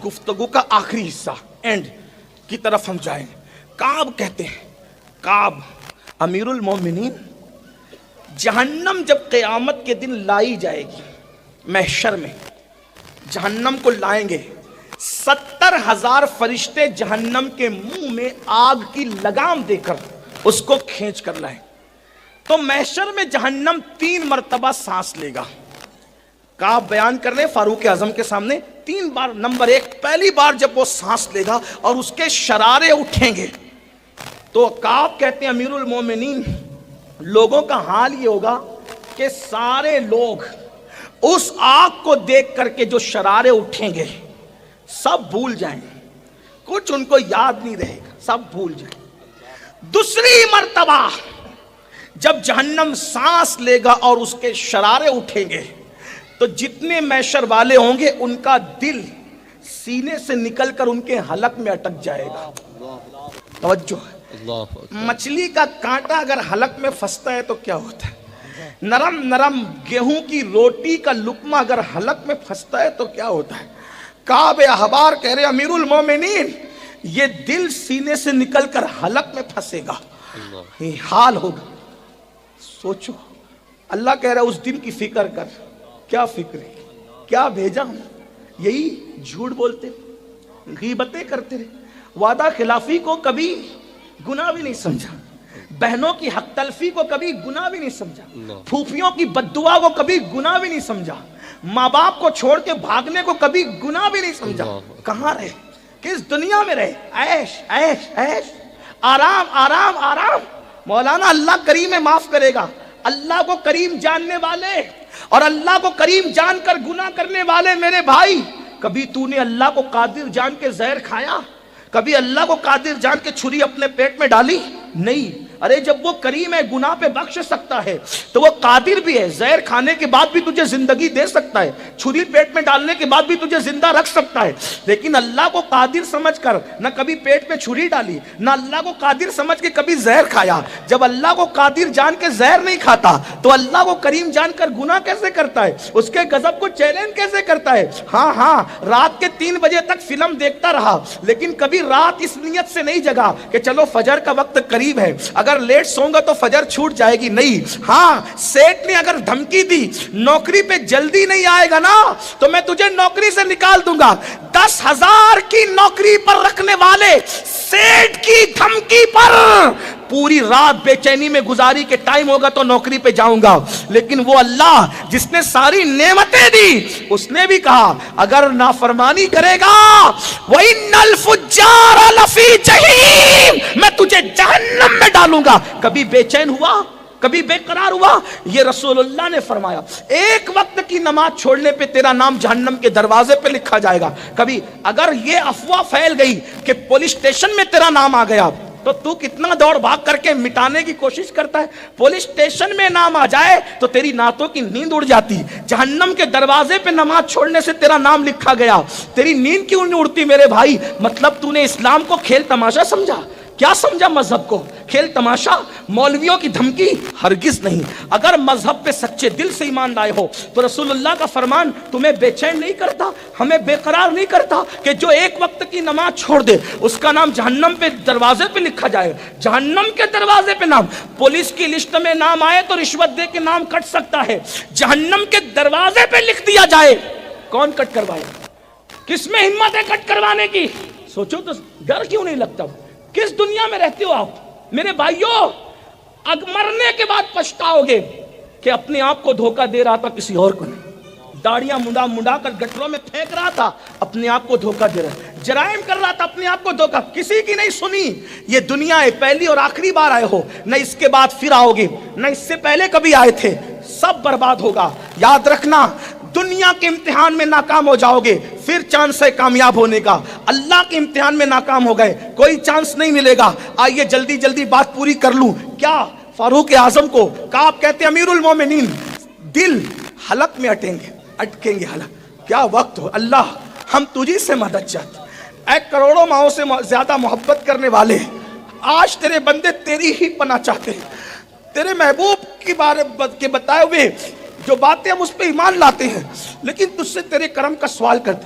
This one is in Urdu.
گفتگو کا آخری حصہ اینڈ کی طرف ہم جائیں. کعب کہتے ہیں, کعب امیر المومنین, جہنم جب قیامت کے دن لائی جائے گی, محشر میں جہنم کو لائیں گے, 70,000 فرشتے جہنم کے منہ میں آگ کی لگام دے کر اس کو کھینچ کر لائیں. تو محشر میں جہنم 3 مرتبہ سانس لے گا. کعب بیان کر رہے فاروق اعظم کے سامنے 3 بار. نمبر 1, پہلی بار جب وہ سانس لے گا اور اس کے شرارے اٹھیں گے تو کعب کہتے ہیں امیر المومنین, لوگوں کا حال یہ ہوگا کہ سارے لوگ اس آگ کو دیکھ کر کے جو شرارے اٹھیں گے سب بھول جائیں گے, کچھ ان کو یاد نہیں رہے گا, سب بھول جائیں. دوسری مرتبہ جب جہنم سانس لے گا اور اس کے شرارے اٹھیں گے تو جتنے محشر والے ہوں گے ان کا دل سینے سے نکل کر ان کے حلق میں اٹک جائے گا. توجہ, مچھلی کا کانٹا اگر حلق میں پھنستا ہے تو کیا ہوتا ہے, نرم نرم گیہوں کی روٹی کا لقمہ اگر حلق میں پھنستا ہے تو کیا ہوتا ہے. کعب احبار کہہ رہے امیر المومنین, یہ دل سینے سے نکل کر حلق میں پھنسے گا, یہ حال ہوگا. سوچو, اللہ کہہ رہا ہے اس دن کی فکر کر. کیا فکر ہے, کیا بھیجا ہم, یہی جھوٹ بولتے, غیبتیں کرتے رہے, وعدہ خلافی کو کبھی گناہ بھی نہیں سمجھا, بہنوں کی حق تلفی کو کبھی گناہ بھی نہیں سمجھا, پھوپھیوں کی بددعا کو کبھی گناہ بھی نہیں سمجھا, ماں باپ کو چھوڑ کے بھاگنے کو کبھی گناہ بھی نہیں سمجھا. کہاں رہے, کس دنیا میں رہے, عیش عیش عیش, آرام آرام آرام. مولانا اللہ کریم معاف کرے گا. اللہ کو کریم جاننے والے اور اللہ کو کریم جان کر گناہ کرنے والے میرے بھائی, کبھی تو نے اللہ کو قادر جان کے زہر کھایا, کبھی اللہ کو قادر جان کے چھری اپنے پیٹ میں ڈالی؟ نہیں. ارے جب وہ کریم ہے, گناہ پہ بخش سکتا ہے, تو وہ قادر بھی ہے, زہر کھانے کے بعد بھی تجھے زندگی دے سکتا ہے, چھری پیٹ میں ڈالنے کے بعد بھی تجھے زندہ رکھ سکتا ہے. لیکن اللہ کو قادر سمجھ کر نہ کبھی پیٹ میں چھری ڈالی, نہ اللہ کو قادر سمجھ کے کبھی زہر کھایا. جب اللہ کو قادر جان کے زہر نہیں کھاتا تو اللہ کو کریم جان کر گناہ کیسے کرتا ہے, اس کے غضب کو چیلنج کیسے کرتا ہے. ہاں ہاں, رات کے 3 بجے تک فلم دیکھتا رہا, لیکن کبھی رات اس نیت سے نہیں جگا کہ چلو فجر کا وقت قریب ہے, اگر لیٹ سوں گا تو فجر چھوٹ جائے گی. نہیں. ہاں, سیٹ نے اگر دھمکی دی نوکری پہ جلدی نہیں آئے گا نا تو میں تجھے نوکری سے نکال دوں گا. 10,000 کی نوکری پر رکھنے والے سیٹ کی دھمکی پر پوری رات بے چینی میں گزاری کے ٹائم ہوگا تو نوکری پہ جاؤں گا. لیکن وہ اللہ جس نے ساری نعمتیں دی, اس نے بھی کہا اگر نافرمانی کرے گا وَإِنَّ الْفُجَّارَ لَفِي جَحِيمٍ, میں تجھے جہنم میں ڈالوں گا. کبھی بے چین ہوا, کبھی بے قرار ہوا؟ یہ رسول اللہ نے فرمایا. ایک وقت کی نماز چھوڑنے پہ تیرا نام جہنم کے دروازے پہ لکھا جائے گا. کبھی اگر یہ افواہ پھیل گئی کہ پولیس اسٹیشن میں تیرا نام آ گیا تو کتنا دوڑ بھاگ کر کے مٹانے کی کوشش کرتا ہے. پولیس اسٹیشن میں نام آ جائے تو تیری نعتوں کی نیند اڑ جاتی. جہنم کے دروازے پہ نماز چھوڑنے سے تیرا نام لکھا گیا, تیری نیند کیوں نہیں اڑتی میرے بھائی؟ مطلب تو نے اسلام کو کھیل تماشا سمجھا. کیا سمجھا مذہب کو؟ کھیل تماشا, مولویوں کی دھمکی؟ ہرگز نہیں. اگر مذہب پہ سچے دل سے ایمان لائے ہو تو رسول اللہ کا فرمان تمہیں بے چین نہیں کرتا, ہمیں بے قرار نہیں کرتا کہ جو ایک وقت کی نماز چھوڑ دے اس کا نام جہنم پہ دروازے پہ لکھا جائے. جہنم کے دروازے پہ نام, پولیس کی لسٹ میں نام آئے تو رشوت دے کے نام کٹ سکتا ہے, جہنم کے دروازے پہ لکھ دیا جائے, کون کٹ کروائے؟ کس میں ہمت ہے کٹ کروانے کی؟ سوچو تو, ڈر کیوں نہیں لگتا؟ کس دنیا میں رہتے ہو آپ میرے بھائیوں؟ مرنے کے بعد پچھتاؤ گے کہ اپنے آپ کو دھوکہ دے رہا تھا, کسی اور کو نہیں. داڑیاں منڈا کر گٹروں میں پھینک رہا تھا, اپنے آپ کو دھوکہ دے رہا. جرائم کر رہا تھا, اپنے آپ کو دھوکہ. کسی کی نہیں سنی. یہ دنیا ہے, پہلی اور آخری بار آئے ہو, نہ اس کے بعد پھر آؤ گے, نہ اس سے پہلے کبھی آئے تھے. سب برباد ہوگا. یاد رکھنا, دنیا کے امتحان میں ناکام ہو جاؤ گے, پھر چانس ہے کامیاب ہونے کا. اللہ کے امتحان میں ناکام ہو گئے, کوئی چانس نہیں ملے گا. آئیے جلدی جلدی بات پوری کر لوں. کیا فاروق اعظم کو کعب کہتے امیر المومنین, دل حلق میں اٹکیں گے حلق. کیا وقت ہو اللہ, ہم تجھی سے مدد چاہتے. اے کروڑوں ماؤں سے زیادہ محبت کرنے والے, آج تیرے بندے تیری ہی پناہ چاہتے ہیں. تیرے محبوب کی بارے کے بتائے ہوئے جو باتیں ہم اس پہ ایمان لاتے ہیں, لیکن تجھ سے تیرے کرم کا سوال کرتے.